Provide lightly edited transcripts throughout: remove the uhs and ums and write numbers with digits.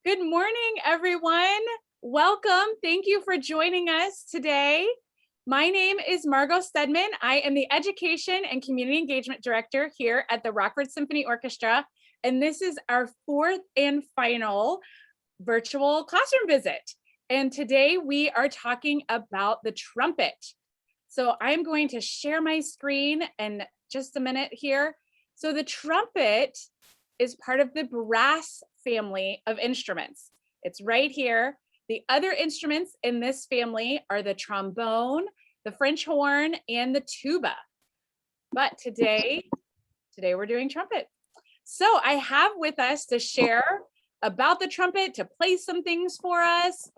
Good morning, everyone. Welcome. Thank you for joining us today. My name is Margo Stedman. I am the Education and Community Engagement Director here at the Rockford Symphony Orchestra, and this is our fourth and final virtual classroom visit. And today we are talking about the trumpet. So I'm going to share my screen in just a minute here. So the trumpet is part of the brass family of instruments. It's right here. The other instruments in this family are the trombone, the French horn, and the tuba. But today we're doing trumpet. So I have with us to share about the trumpet, to play some things for us,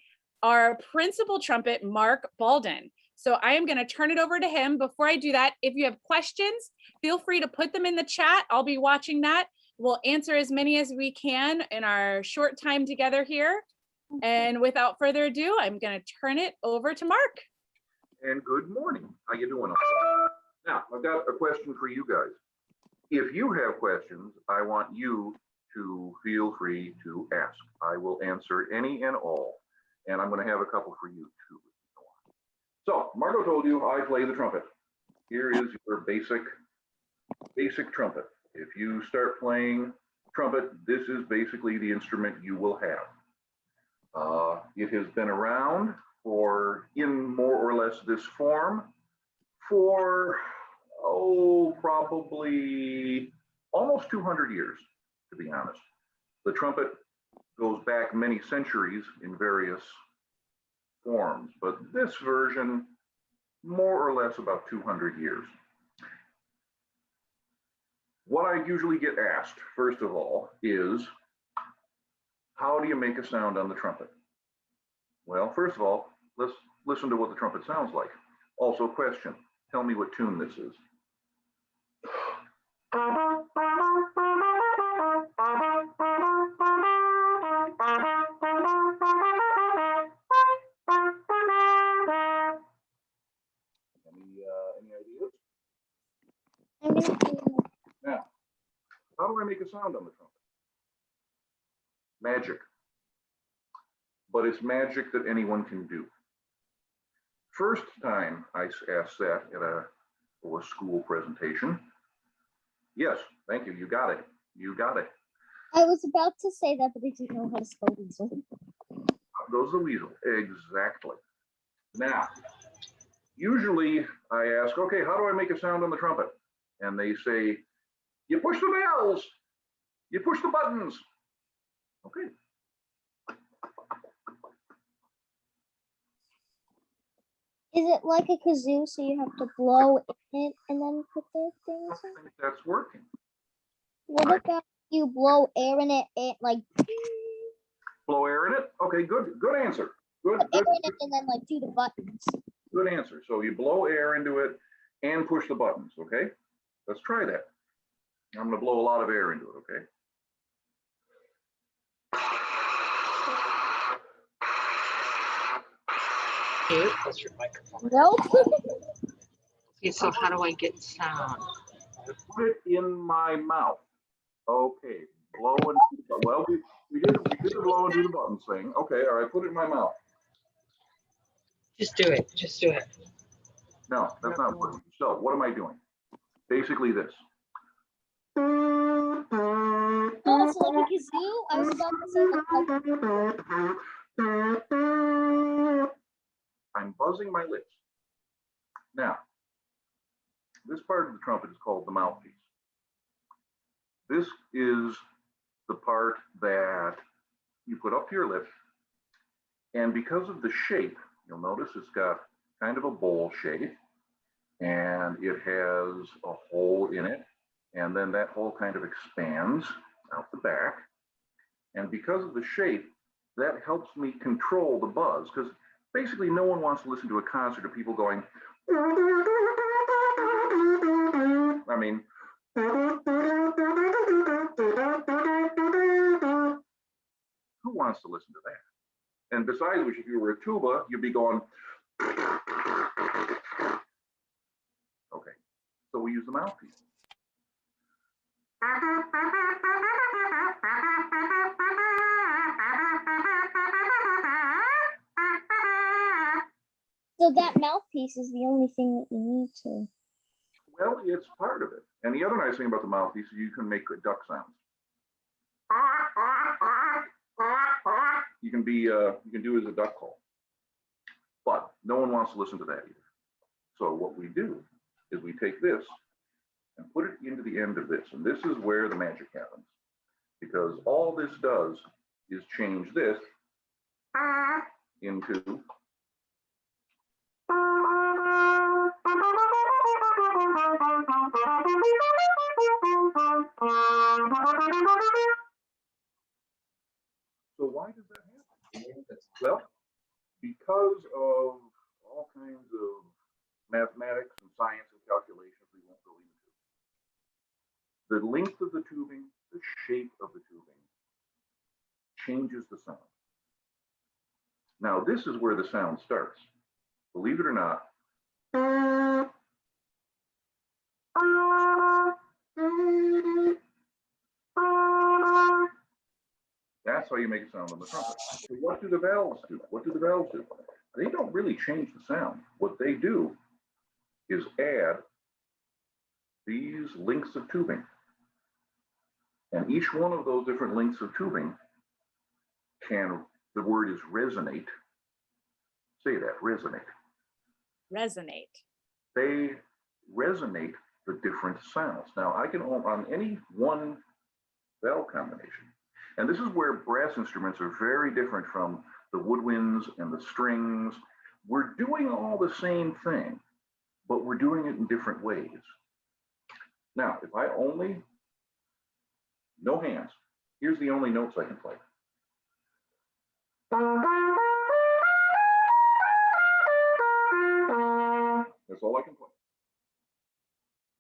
our principal trumpet, Mark Baldin. So I am going to turn it over to him. Before I do that, if you have questions, feel free to put them in the chat. I'll be watching that. We'll answer as many as we can in our short time together here. And without further ado, I'm going to turn it over to Mark. And good morning. How you doing? Now, I've got a question for you guys. If you have questions, I want you to feel free to ask. I will answer any and all. And I'm going to have a couple for you too. So, Margo told you I play the trumpet. Here is your basic trumpet. If you start playing trumpet, this is basically the instrument you will have. It has been around in more or less this form for, probably almost 200 years, to be honest. The trumpet goes back many centuries in various forms, but this version, more or less about 200 years. What I usually get asked, first of all, is how do you make a sound on the trumpet? Well, first of all, let's listen to what the trumpet sounds like. Also, question, tell me what tune this is. Any ideas? Now, how do I make a sound on the trumpet? Magic. But it's magic that anyone can do. First time I asked that at a school presentation. Yes, thank you. You got it. You got it. I was about to say that, but I didn't know how to spell weasel. Goes the weasel. Exactly. Now, usually I ask, okay, how do I make a sound on the trumpet? And they say, you push the bells, you push the buttons. Okay. Is it like a kazoo, so you have to blow in it and then put the things in? I think that's working. What about you blow air in it and like blow air in it? Okay, good answer. Good. Air in it and then like do the buttons. Good answer. So you blow air into it and push the buttons, okay? Let's try that. I'm gonna blow a lot of air into it, okay? That's your microphone. Nope. Okay, so how do I get sound? Put it in my mouth. Okay, blow and well, we did the blow and do the buttons thing. Okay, all right, put it in my mouth. Just do it. Just do it. No, that's not working. So what am I doing? Basically this. Oh, so like a kazoo? I was about to say like I'm buzzing my lips. Now, this part of the trumpet is called the mouthpiece. This is the part that you put up to your lip, and because of the shape, you'll notice it's got kind of a bowl shape, and it has a hole in it, and then that hole kind of expands out the back, and because of the shape, that helps me control the buzz, because basically no one wants to listen to a concert of people going, I mean, who wants to listen to that? And besides which, if you were a tuba, you'd be going, okay, so we use the mouthpiece. So that mouthpiece is the only thing that you need to. Well, it's part of it. And the other nice thing about the mouthpiece is you can make duck sounds. You can do it as a duck call. But no one wants to listen to that either. So what we do is we take this and put it into the end of this. And this is where the magic happens. Because all this does is change this into So why does that happen? Well, because of all kinds of mathematics and science and calculations we won't go into. The length of the tubing, the shape of the tubing changes the sound. Now, this is where the sound starts. Believe it or not, that's how you make a sound on the trumpet. So what do the valves do? What do the valves do? They don't really change the sound. What they do is add these lengths of tubing. And each one of those different lengths of tubing the word is resonate. Say that, resonate. Resonate. They resonate the different sounds. Now, I can on any one valve combination. And this is where brass instruments are very different from the woodwinds and the strings. We're doing all the same thing, but we're doing it in different ways. Now, if I only, no hands, here's the only notes I can play. That's all I can play.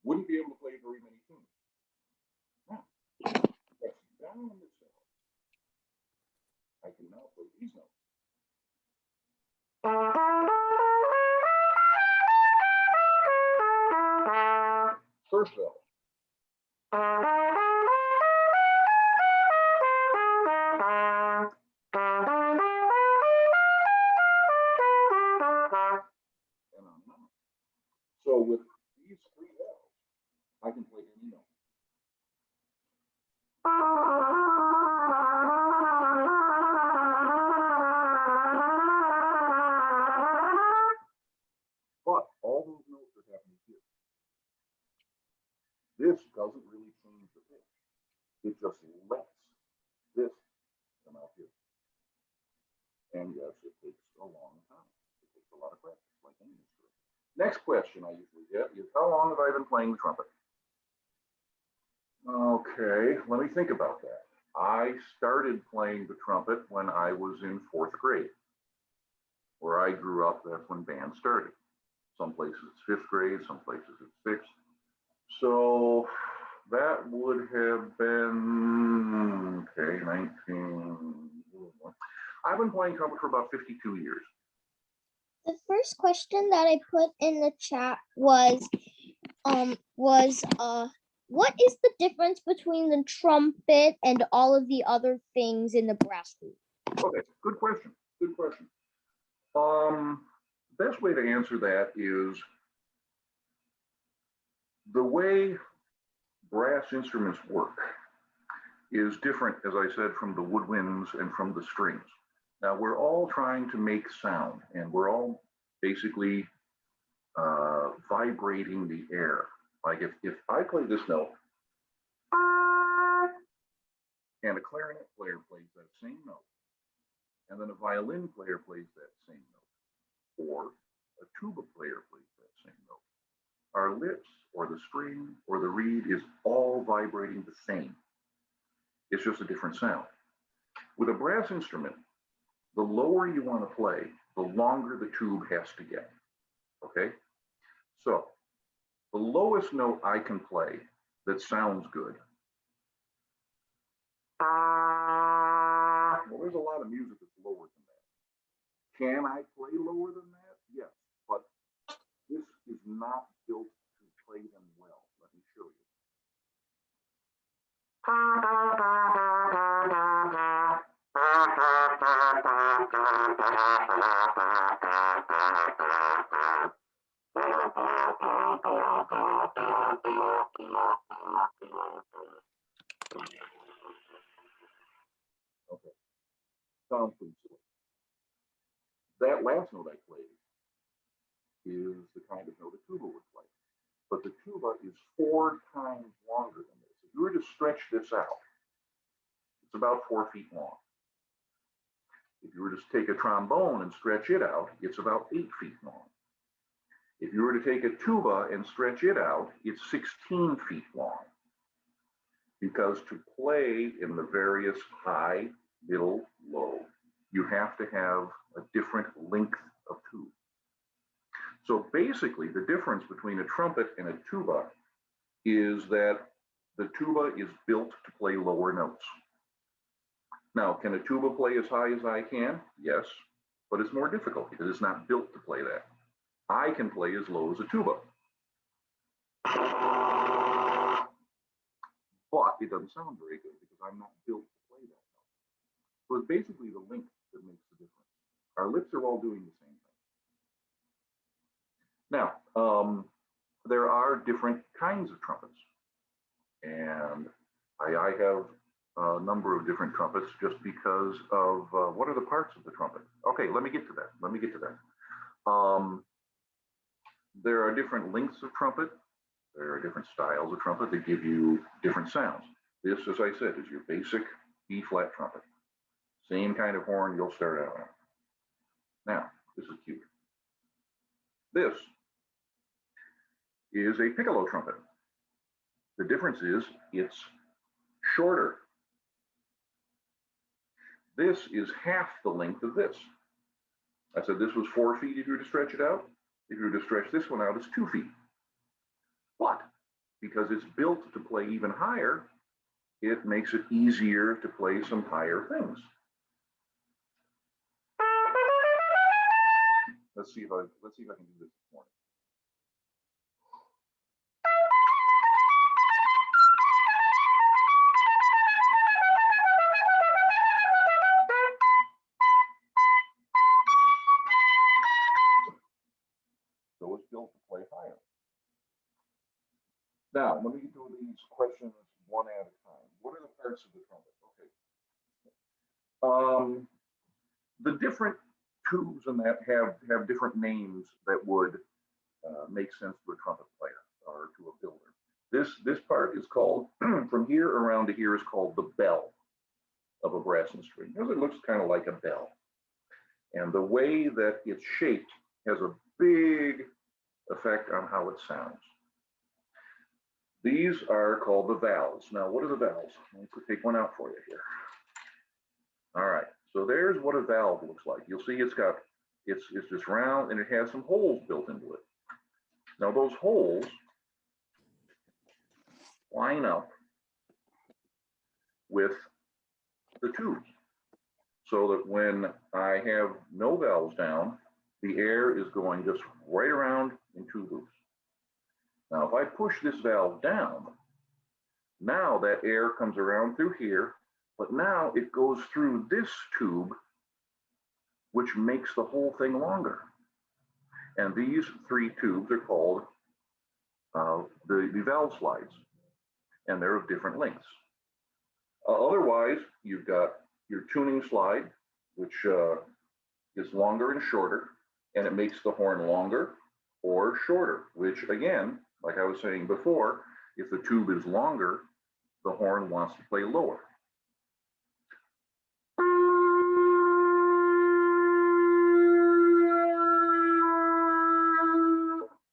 Wouldn't be able to play very many tunes. Now, press down on this cell. I can now play these notes. First valve. And I'm not. So with these three valves, I can play any note. But all those notes are happening here. This doesn't really change the pitch. It just lets this come out here. And yes, it takes a long time. It takes a lot of practice, like any instrument. Next question I usually get is, how long have I been playing the trumpet? Okay, let me think about that. I started playing the trumpet when I was in 4th grade. Where I grew up, that's when bands started. Some places it's 5th grade, some places it's 6th. So that would have been, okay, 19. I've been playing trumpet for about 52 years. The first question that I put in the chat was what is the difference between the trumpet and all of the other things in the brass group? Okay, good question. Good question. Best way to answer that is the way brass instruments work is different, as I said, from the woodwinds and from the strings. Now, we're all trying to make sound, and we're all basically vibrating the air. Like if I play this note, and a clarinet player plays that same note, and then a violin player plays that same note, or a tuba player plays that same note, our lips or the string or the reed is all vibrating the same. It's just a different sound. With a brass instrument, the lower you want to play, the longer the tube has to get. Okay? So the lowest note I can play that sounds good. Well, there's a lot of music that's lower than that. Can I play lower than that? Yes, but this is not built to play them well. Let me show you. Okay, sounds pretty silly. That last note I played is the kind of note a tuba would play. But the tuba is 4 times longer than this. If you were to stretch this out, it's about 4 feet long. If you were to take a trombone and stretch it out, it's about 8 feet long. If you were to take a tuba and stretch it out, it's 16 feet long. Because to play in the various high, middle, low, you have to have a different length of tube. So basically, the difference between a trumpet and a tuba is that the tuba is built to play lower notes. Now, can a tuba play as high as I can? Yes, but it's more difficult because it's not built to play that. I can play as low as a tuba. But it doesn't sound very good because I'm not built to play that note. So it's basically the length that makes the difference. Our lips are all doing the same thing. Now, there are different kinds of trumpets. And I have a number of different trumpets just because of what are the parts of the trumpet. Okay, let me get to that. There are different lengths of trumpet. There are different styles of trumpet that give you different sounds. This, as I said, is your basic B-flat trumpet. Same kind of horn you'll start out on. Now, this is cute. This is a piccolo trumpet. The difference is it's shorter. This is half the length of this. I said this was 4 feet if you were to stretch it out. If you were to stretch this one out, it's 2 feet. But because it's built to play even higher, it makes it easier to play some higher things. Let's see if I can do this morning. So it's built to play higher. Now, let me do these questions one at a time. What are the parts of the trumpet? Okay. The different tubes in that have different names that would make sense to a trumpet player or to a builder. This part is called, from here around to here is called the bell of a brass instrument, because it looks kind of like a bell. And the way that it's shaped has a big effect on how it sounds. These are called the valves. Now, what are the valves? Let me take one out for you here. All right, so there's what a valve looks like. You'll see it's just round and it has some holes built into it. Now those holes line up with the tubes so that when I have no valves down, the air is going just right around in 2 loops. Now, if I push this valve down, now that air comes around through here, but now it goes through this tube, which makes the whole thing longer. And these 3 tubes are called the valve slides, and they're of different lengths. Otherwise, you've got your tuning slide, which is longer and shorter, and it makes the horn longer or shorter, which again, like I was saying before, if the tube is longer, the horn wants to play lower.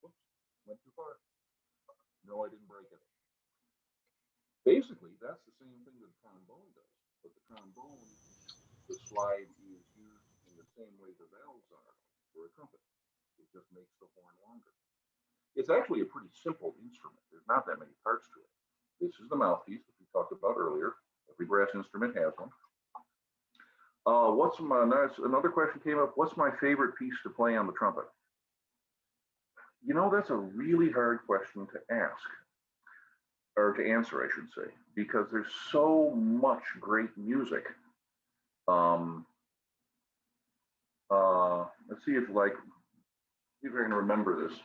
Whoops, went too far. No, I didn't break it. Basically, that's the same thing that a trombone does, but the trombone, the slide is used in the same way the valves are for a trumpet. It just makes the horn longer. It's actually a pretty simple instrument. There's not that many parts to it. This is the mouthpiece that we talked about earlier. Every brass instrument has one. Another question came up. What's my favorite piece to play on the trumpet? You know, that's a really hard question to ask, or to answer, I should say, because there's so much great music. Let's see if I can remember this.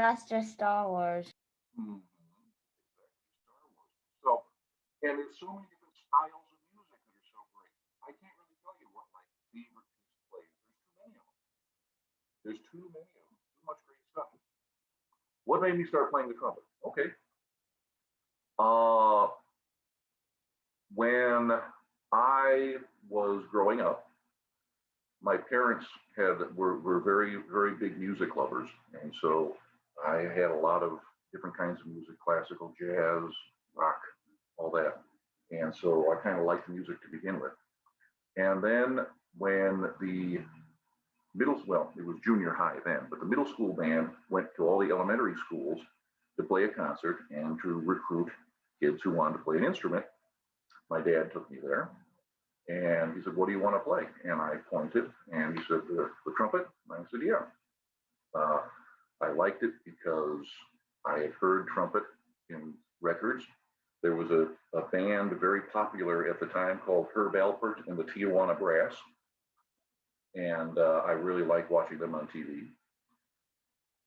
That's just Star Wars. Mhm. So, and there's so many different styles of music that are so great. I can't really tell you what my favorite piece plays. There's too many of them. There's too many of them. Too much great stuff. What made me start playing the trumpet? Okay. When I was growing up, my parents were very, very big music lovers. And so I had a lot of different kinds of music, classical, jazz, rock, all that. And so I kind of liked music to begin with. And then when it was junior high then, but the middle school band went to all the elementary schools to play a concert and to recruit kids who wanted to play an instrument. My dad took me there and he said, "What do you want to play?" And I pointed and he said, the trumpet. And I said, "Yeah." I liked it because I had heard trumpet in records. There was a band very popular at the time called Herb Alpert and the Tijuana Brass. And I really liked watching them on TV.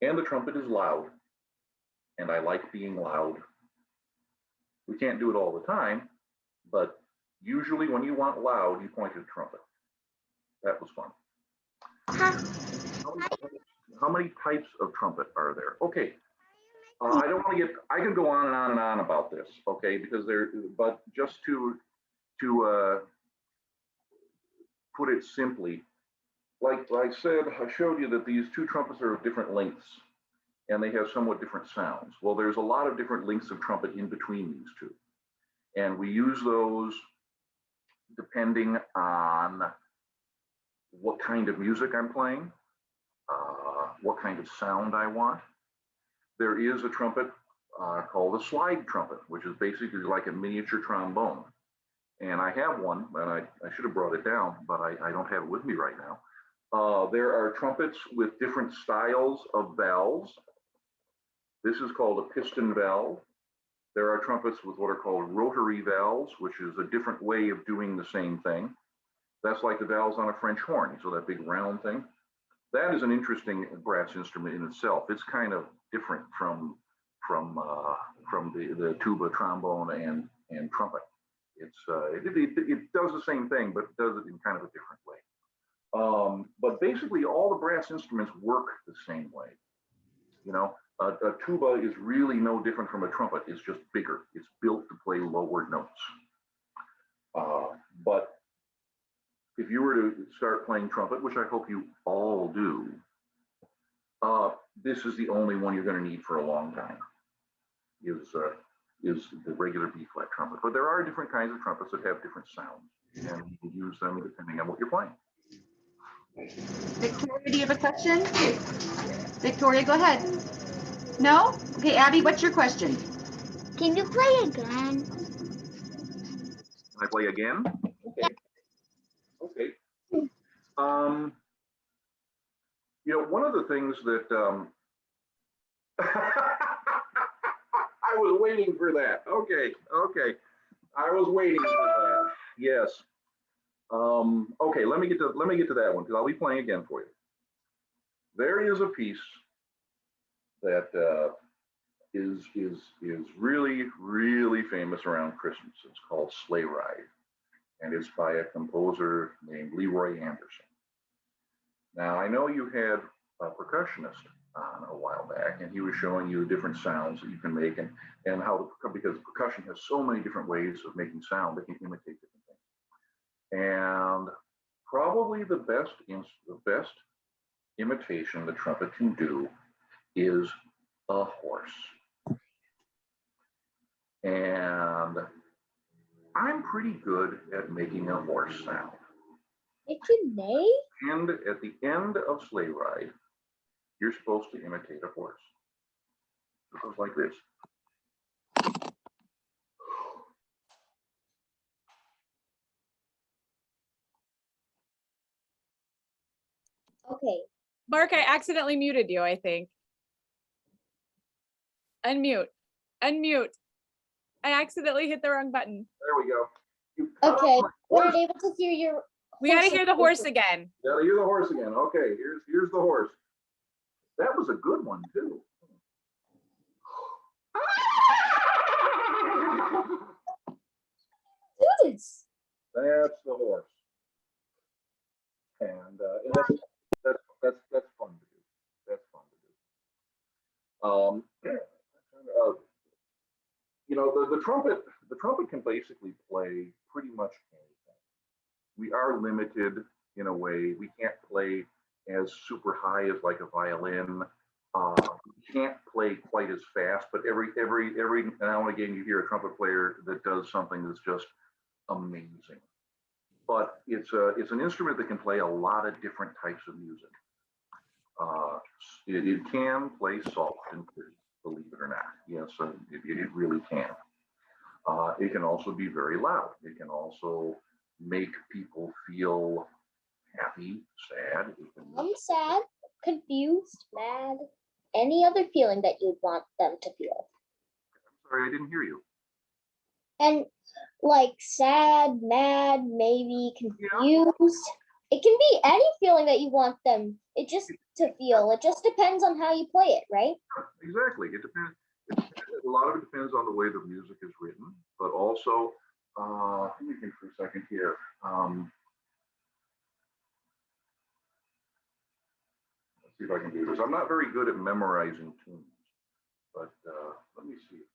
And the trumpet is loud. And I like being loud. We can't do it all the time, but usually when you want loud, you point at a trumpet. That was fun. How many types of trumpet are there? Okay. I don't want to I can go on and on and on about this, okay? But just to put it simply, like I said, I showed you that these two trumpets are of different lengths and they have somewhat different sounds. Well, there's a lot of different lengths of trumpet in between these two. And we use those depending on what kind of music I'm playing, what kind of sound I want. There is a trumpet called a slide trumpet, which is basically like a miniature trombone. And I have one, and I should have brought it down, but I don't have it with me right now. There are trumpets with different styles of valves. This is called a piston valve. There are trumpets with what are called rotary valves, which is a different way of doing the same thing. That's like the valves on a French horn, so that big round thing. That is an interesting brass instrument in itself. It's kind of different from the tuba, trombone, and trumpet. It does the same thing, but it does it in kind of a different way. But basically, all the brass instruments work the same way. You know, a tuba is really no different from a trumpet. It's just bigger. It's built to play lower notes. But if you were to start playing trumpet, which I hope you all do, this is the only one you're going to need for a long time. Is the regular B flat trumpet. But there are different kinds of trumpets that have different sounds, and you can use them depending on what you're playing. Victoria, do you have a question? Victoria, go ahead. No? Okay, Abby, what's your question? Can you play again? Can I play again? Okay. Okay. You know, one of the things that I was waiting for that. Okay. I was waiting for that. Yes. Okay, let me get to that one because I'll be playing again for you. There is a piece that is really, really famous around Christmas. It's called Sleigh Ride, and it's by a composer named Leroy Anderson. Now, I know you had a percussionist on a while back, and he was showing you different sounds that you can make and how, because percussion has so many different ways of making sound that can imitate different things. And probably the best imitation the trumpet can do is a horse. And I'm pretty good at making a horse sound. It can neigh? And at the end of Sleigh Ride, you're supposed to imitate a horse. It goes like this. Okay. Mark, I accidentally muted you, I think. Unmute. I accidentally hit the wrong button. There we go. Okay. We're able to hear your. We got to hear the horse again. Yeah, hear the horse again. Okay, here's the horse. That was a good one too. Do this. That's the horse. And that's fun to do. That's fun to do. You know, the trumpet can basically play pretty much anything. We are limited in a way. We can't play as super high as like a violin. We can't play quite as fast, but every now and again you hear a trumpet player that does something that's just amazing. But it's an instrument that can play a lot of different types of music. It can play soft and pretty, believe it or not. Yes, it really can. It can also be very loud. It can also make people feel happy, sad. I'm sad, confused, mad, any other feeling that you'd want them to feel. Sorry, I didn't hear you. And like sad, mad, maybe confused. Yeah. It can be any feeling that you want them it just to feel. It just depends on how you play it, right? Exactly. It depends. A lot of it depends on the way the music is written, but also, let me think for a second here. Let's see if I can do this. I'm not very good at memorizing tunes, but let me see.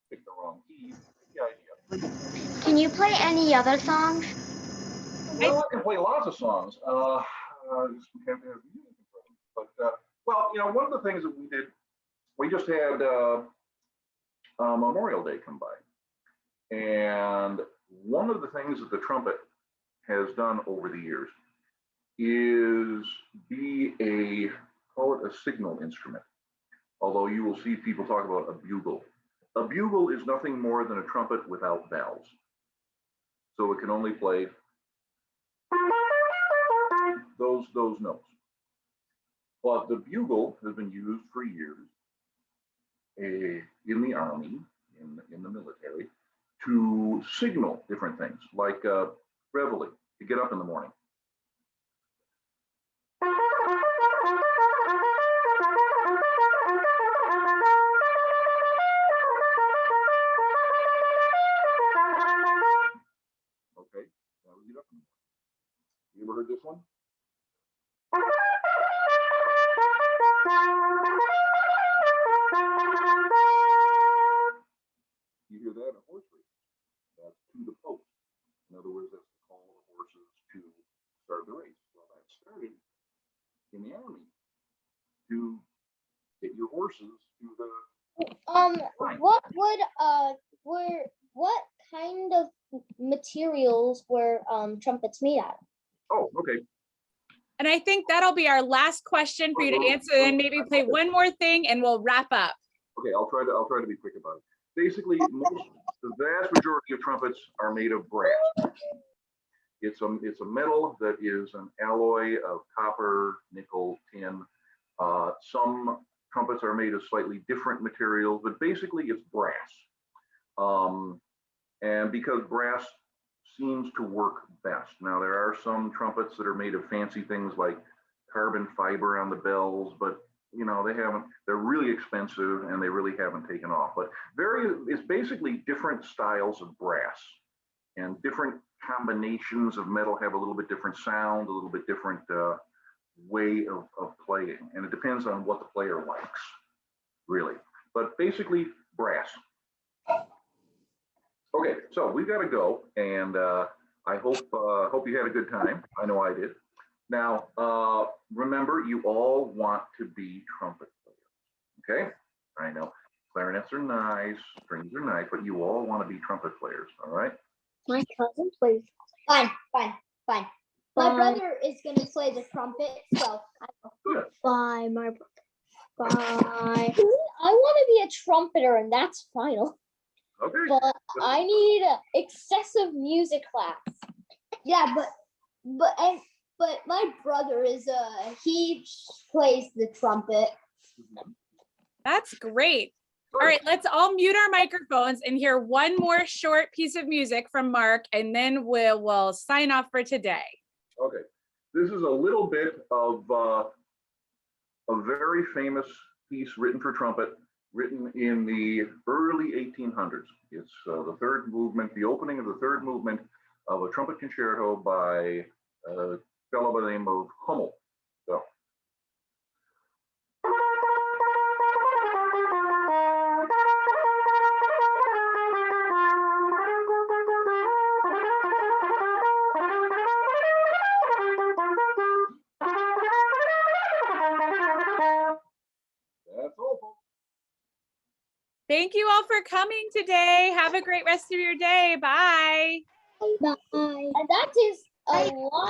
Pick the wrong key. The idea. Can you play any other songs? Well, I can play lots of songs. Just have to have music in front of me. But well, you know, one of the things that we did, we just had Memorial Day come by, and one of the things that the trumpet has done over the years is be call it a signal instrument. Although you will see people talk about a bugle. A bugle is nothing more than a trumpet without valves. So it can only play those notes. But the bugle has been used for years in the army, in the military, to signal different things, like reveille, to get up in the morning. Okay, now we get up in the morning. You ever heard this one? You hear that in a horse race. That's to the post. In other words, that's to call the horses to start the race. Well, that started in the army to get your horses to the line. What kind of materials were trumpets made out of? Oh, okay. And I think that'll be our last question for you to answer, and maybe play one more thing and we'll wrap up. Okay, I'll try to be quick about it. Basically, the vast majority of trumpets are made of brass. It's a metal that is an alloy of copper, nickel, tin. Some trumpets are made of slightly different materials, but basically it's brass. And because brass seems to work best. Now, there are some trumpets that are made of fancy things like carbon fiber on the bells, but you know, they're really expensive and they really haven't taken off. But it's basically different styles of brass, and different combinations of metal have a little bit different sound, a little bit different way of playing. And it depends on what the player likes, really. But basically brass. Okay, so we've got to go, and I hope you had a good time. I know I did. Now, remember, you all want to be trumpet players, okay? I know. Clarinets are nice, strings are nice, but you all want to be trumpet players, all right? My cousin plays. Fine. My Bye. brother is gonna play the trumpet, so Good. Bye, my brother. Bye. I want to be a trumpeter, and that's final. Okay. But I need excessive music class. yeah, but my brother is he plays the trumpet. That's great. All right, let's all mute our microphones and hear one more short piece of music from Mark, and then we'll sign off for today. Okay. This is a little bit of a very famous piece written for trumpet, written in the early 1800s. It's the third movement, the opening of the third movement of a trumpet concerto by a fellow by the name of Hummel. So. That's all, folks. Thank you all for coming today. Have a great rest of your day. Bye. Bye. And that is a lot.